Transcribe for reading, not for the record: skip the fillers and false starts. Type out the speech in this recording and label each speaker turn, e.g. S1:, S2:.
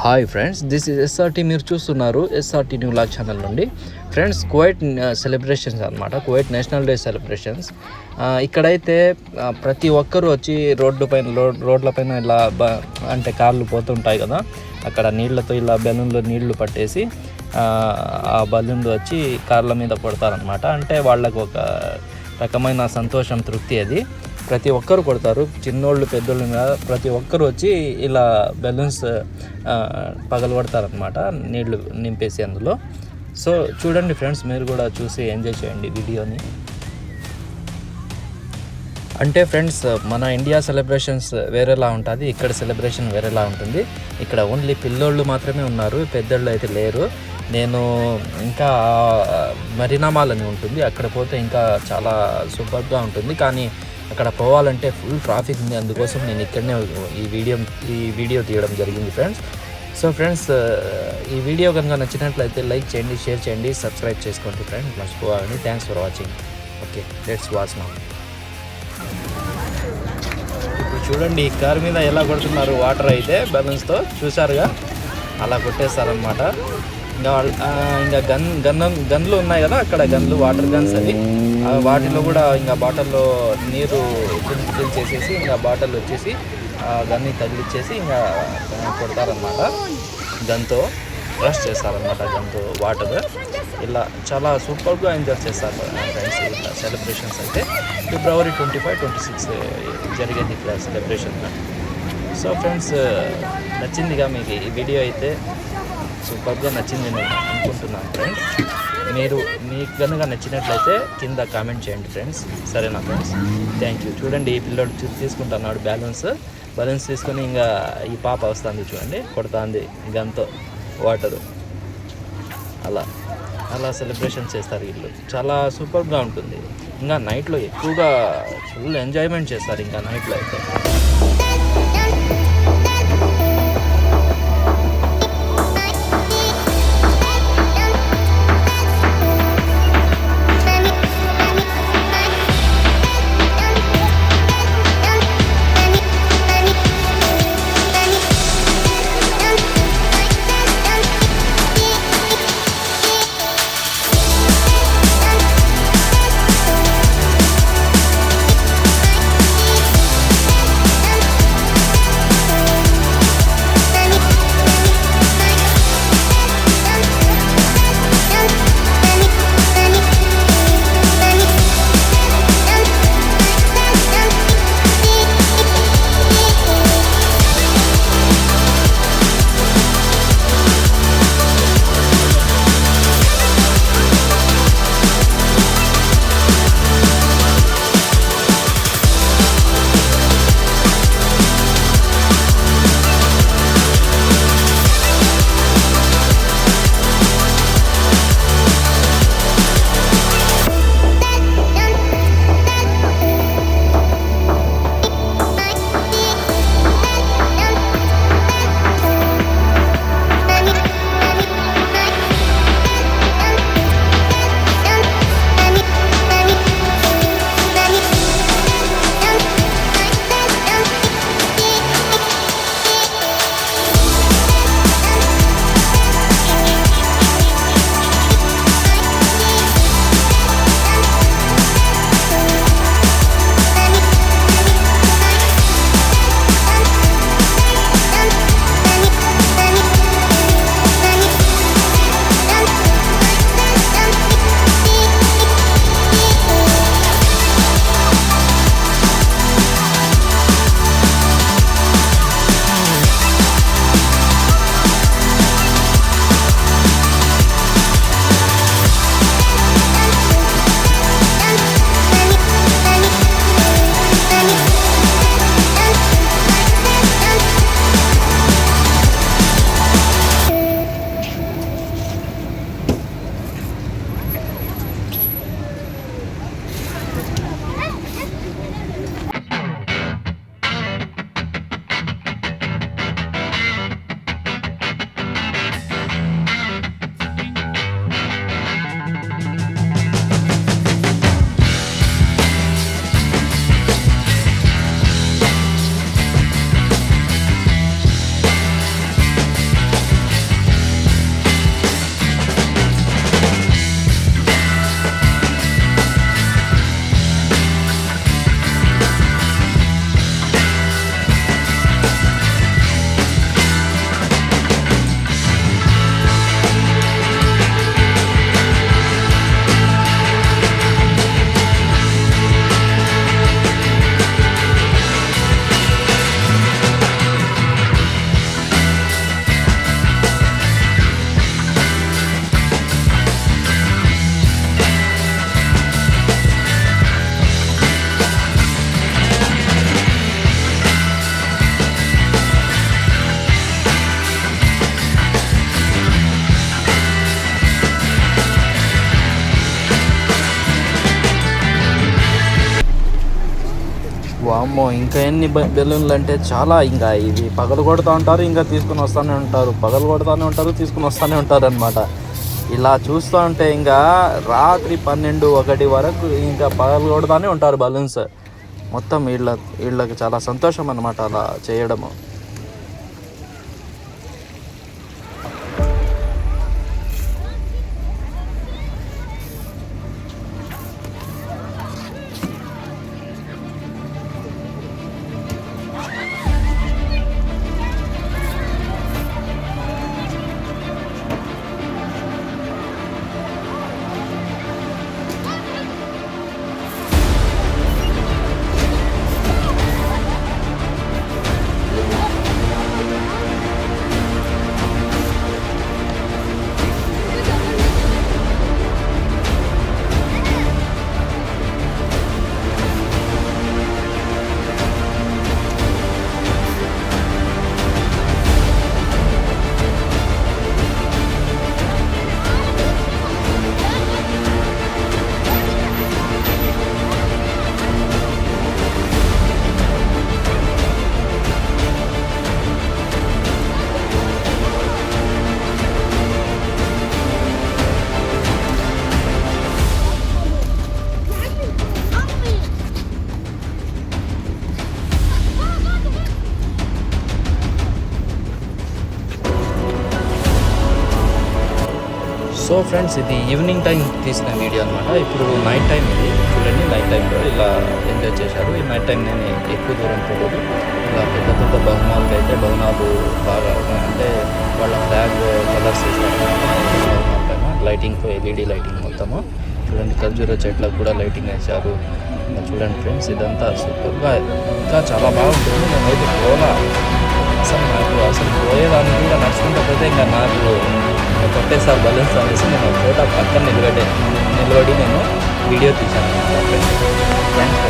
S1: Hi friends, this is SRT. మీరు చూస్తున్నారు SRT new log channel నుండి. ఫ్రెండ్స్, కువైట్ సెలబ్రేషన్స్ అనమాట, కువైట్ నేషనల్ డే సెలబ్రేషన్స్. ఇక్కడైతే ప్రతి ఒక్కరూ వచ్చి రోడ్లపైన ఇలా అంటే కార్లు పోతుంటాయి కదా, అక్కడ నీళ్లతో ఇలా బెలూన్లో నీళ్లు పట్టేసి ఆ బలూన్లు వచ్చి కార్ల మీద కొడతారనమాట. అంటే వాళ్ళకు ఒక రకమైన సంతోషం, తృప్తి. అది ప్రతి ఒక్కరు కొడతారు, చిన్నోళ్ళు పెద్దోళ్ళు మీద ప్రతి ఒక్కరు వచ్చి ఇలా బెలూన్స్ పగలగొడతారనమాట, నీళ్లు నింపేసి అందులో. సో చూడండి ఫ్రెండ్స్, మీరు కూడా చూసి ఎంజాయ్ చేయండి వీడియోని. అంటే ఫ్రెండ్స్, మన ఇండియా సెలబ్రేషన్స్ వేరేలా ఉంటుంది, ఇక్కడ సెలబ్రేషన్ వేరేలా ఉంటుంది. ఇక్కడ ఓన్లీ పిల్లోళ్ళు మాత్రమే ఉన్నారు, పెద్దోళ్ళు అయితే లేరు. నేను ఇంకా మరీనా మాల్ అని ఉంటుంది, అక్కడ పోతే ఇంకా చాలా సూపర్గా ఉంటుంది. కానీ అక్కడ పోవాలంటే ఫుల్ ట్రాఫిక్ ఉంది, అందుకోసం నేను ఇక్కడనే ఈ వీడియో తీయడం జరిగింది ఫ్రెండ్స్. సో ఫ్రెండ్స్, ఈ వీడియో కనుక నచ్చినట్లయితే లైక్ చేయండి, షేర్ చేయండి, సబ్స్క్రైబ్ చేసుకోండి ఫ్రెండ్స్, మర్చిపోవాలని. Thanks for watching. Okay, let's watch now. ఇప్పుడు చూడండి, ఈ కార్ మీద ఎలా కొడుతున్నారు వాటర్ అయితే బెలూన్స్తో, చూసారుగా, అలా కొట్టేస్తారనమాట. ఇంకా గన్లు ఉన్నాయి కదా అక్కడ, గన్లు, వాటర్ గన్స్ అవి. వాటిలో కూడా ఇంకా బాటిల్లో నీరు ఫిల్ చేసేసి ఇంకా బాటిల్ వచ్చేసి గన్ని తగిలిచ్చేసి ఇంకా కొడతారనమాట. గన్తో రష్ చేస్తారనమాట, గన్తో వాటర్. ఇలా చాలా సూపర్గా ఎంజాయ్ చేస్తారు ఫ్రెండ్స్. ఇట్లా సెలబ్రేషన్స్ అయితే ఫిబ్రవరి 25, 26 జరిగేది ఇట్లా సెలబ్రేషన్. సో ఫ్రెండ్స్, నచ్చిందిగా మీకు ఈ వీడియో అయితే, సూపర్గా నచ్చింది నేను అనుకుంటున్నాను ఫ్రెండ్స్. మీకు కనుక నచ్చినట్లయితే కింద కామెంట్ చేయండి ఫ్రెండ్స్, సరేనా ఫ్రెండ్స్? Thank you. చూడండి, ఈ పిల్లోడు తీసుకుంటున్నాడు బలూన్స్ తీసుకొని, ఇంకా ఈ పాప వస్తుంది చూడండి, కొడుతుంది గన్తో వాటరు. అలా సెలబ్రేషన్ చేస్తారు వీళ్ళు, చాలా సూపర్గా ఉంటుంది. ఇంకా నైట్లో ఎక్కువగా ఫుల్ ఎంజాయ్మెంట్ చేస్తారు ఇంకా నైట్లో అయితే. వామ్మో ఇంకా ఎన్ని బెలూన్లు అంటే చాలా. ఇంకా ఇవి పగలు కొడుతూ ఉంటారు, ఇంకా తీసుకుని వస్తూనే ఉంటారు, పగలు కొడుతూనే ఉంటారు, తీసుకుని వస్తూనే ఉంటారు అనమాట. ఇలా చూస్తూ ఉంటే ఇంకా రాత్రి 12-1 వరకు ఇంకా పగలు కొడుతూనే ఉంటారు బలూన్స్ మొత్తం. వీళ్ళకి చాలా సంతోషం అనమాట అలా చేయడము. సో ఫ్రెండ్స్, ఇది ఈవినింగ్ టైం తీసిన వీడియో అనమాట. ఇప్పుడు నైట్ టైం ఇది చూడండి. నైట్ టైంలో ఇలా ఎంజాయ్ చేశారు. ఈ నైట్ టైం నేను ఎక్కువ దూరం పోలేదు. ఇలా పెద్ద పెద్ద భవనాలకు అయితే భవనాలు బాగా అంటే వాళ్ళ ఫ్లాగ్ కలర్స్ వేసారు భవనాల పైన లైటింగ్తో, ఎల్ఈడి లైటింగ్ మొత్తము. చూడండి, ఖర్జూర చెట్లకు కూడా లైటింగ్ వేశారు. చూడండి ఫ్రెండ్స్, ఇదంతా సూపర్గా ఇంకా చాలా బాగుంటుంది. నేనైతే అసలు పోయేదాన్ని కూడా నడుచుకుంటూ పోతే ఇంకా నాకు కొట్టేసారి బలూన్స్ అనేసి నేను ఒక చోట పక్కన నిలబడి నేను వీడియో తీశాను. ఫ్రెండ్స్